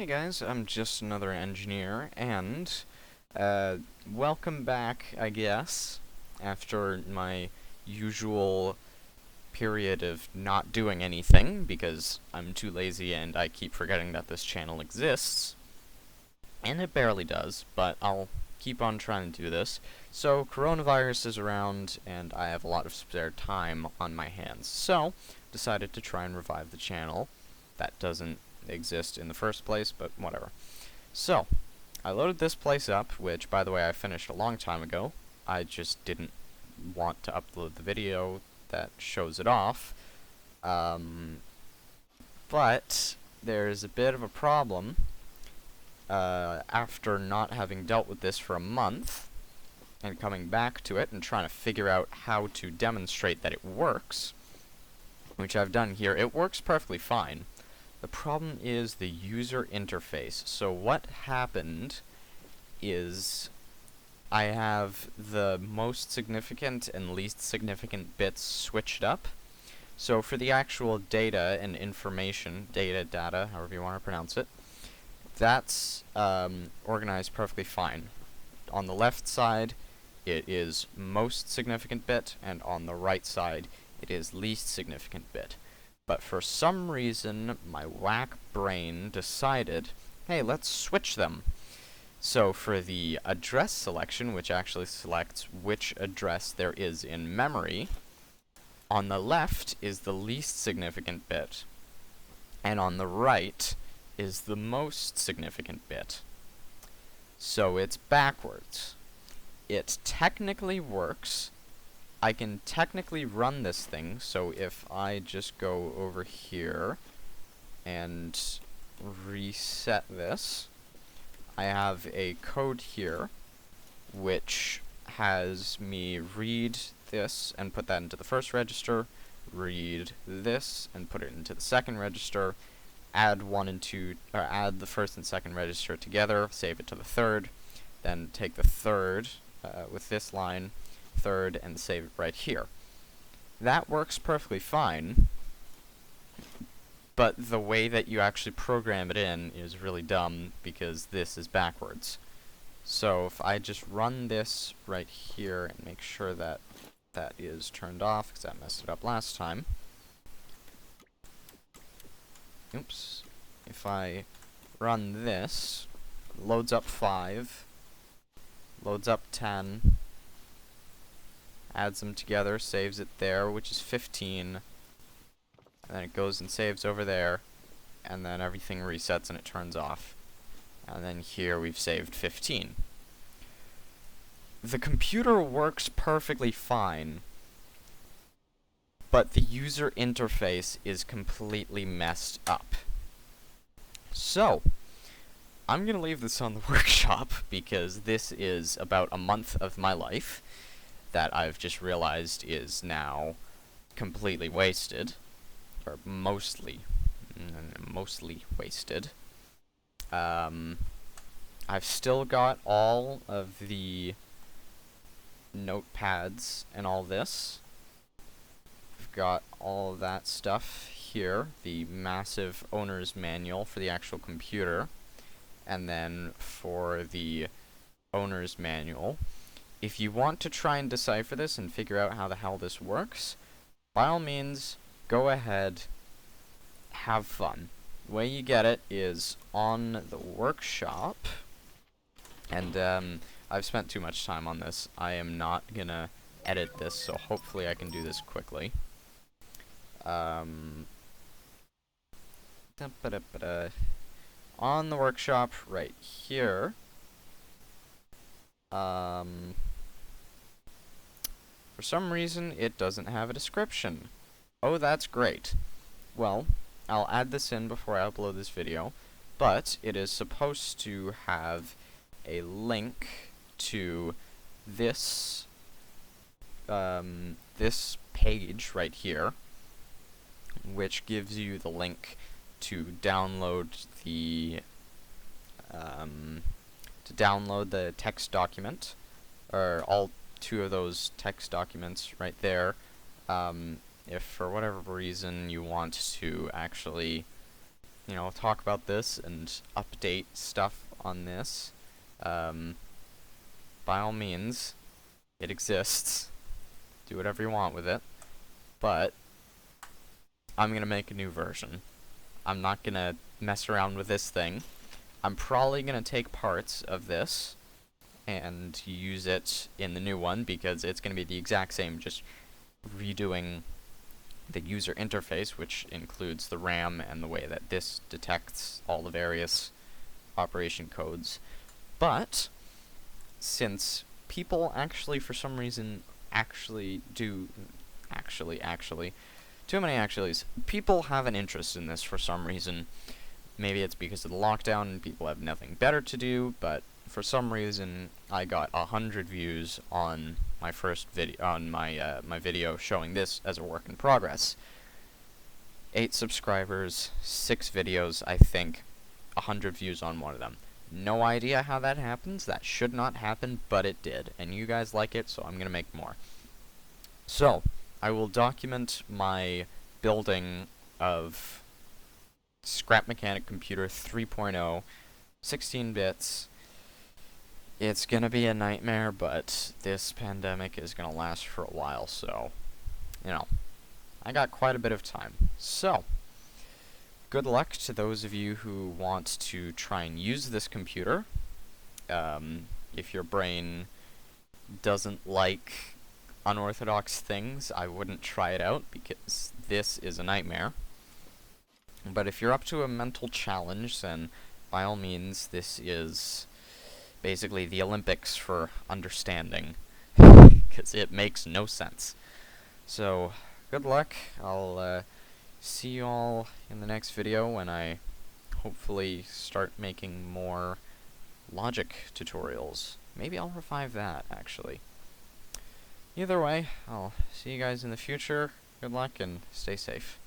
Hey guys, I'm just another engineer, and welcome back, I guess, after my usual period of not doing anything, because I'm too lazy and I keep forgetting that this channel exists. And it barely does, but I'll keep on trying to do this. So, coronavirus is around, and I have a lot of spare time on my hands, so decided to try and revive the channel. That doesn't exist in the first place, but whatever. So, I loaded this place up, which, by the way, I finished a long time ago. I just didn't want to upload the video that shows it off. But there's a bit of a problem. After not having dealt with this for a month, and coming back to it and trying to figure out how to demonstrate that it works, which I've done here, it works perfectly fine. The problem is the user interface. So what happened is I have the most significant and least significant bits switched up. So for the actual data and information, data, however you want to pronounce it, that's organized perfectly fine. On the left side, it is most significant bit, and on the right side, it is least significant bit. But for some reason, my whack brain decided, hey, let's switch them. So for the address selection, which actually selects which address there is in memory, on the left is the least significant bit, and on the right is the most significant bit. So it's backwards. It technically works. I can technically run this thing, so if I just go over here and reset this, I have a code here which has me read this and put that into the first register, read this and put it into the second register, add add the first and second register together, save it to the third, then take the third with this line, third, and save it right here. That works perfectly fine, but the way that you actually program it in is really dumb because this is backwards. So if I just run this right here and make sure that that is turned off, because I messed it up last time. Oops. If I run this, loads up 5, loads up 10, adds them together, saves it there, which is 15, and then it goes and saves over there, and then everything resets and it turns off. And then here we've saved 15. The computer works perfectly fine, but the user interface is completely messed up. So, I'm gonna leave this on the workshop because this is about a month of my life that I've just realized is now completely wasted, or mostly wasted. I've still got all of the notepads and all this. I've got all of that stuff here, the massive owner's manual for the actual computer, and then for the owner's manual. If you want to try and decipher this and figure out how the hell this works, by all means, go ahead, have fun. The way you get it is on the workshop, and I've spent too much time on this. I am not gonna edit this, so hopefully I can do this quickly. On the workshop right here, for some reason it doesn't have a description. Oh, that's great. Well, I'll add this in before I upload this video, but it is supposed to have a link to this this page right here, which gives you the link to download the text document, or all two of those text documents right there. If for whatever reason you want to actually you know, talk about this and update stuff on this, by all means, it exists. Do whatever you want with it. But I'm going to make a new version. I'm not going to mess around with this thing. I'm probably going to take parts of this and use it in the new one because it's going to be the exact same, just redoing the user interface, which includes the RAM and the way that this detects all the various operation codes. But since people actually, for some reason, too many actuallys, people have an interest in this for some reason. Maybe it's because of the lockdown and people have nothing better to do, but for some reason I got 100 views on my first video, on my my video showing this as a work in progress. 8 subscribers, 6 videos, I think, 100 views on one of them. No idea how that happens. That should not happen, but it did. And you guys like it, so I'm gonna make more. So, I will document my building of Scrap Mechanic Computer 3.0, 16 bits. It's gonna be a nightmare, but this pandemic is gonna last for a while, so, you know, I got quite a bit of time. So, good luck to those of you who want to try and use this computer. If your brain doesn't like unorthodox things, I wouldn't try it out, because this is a nightmare. But if you're up to a mental challenge, then by all means, this is basically the Olympics for understanding, because it makes no sense. So, good luck. I'll see you all in the next video when I hopefully start making more logic tutorials. Maybe I'll revive that, actually. Either way, I'll see you guys in the future. Good luck and stay safe.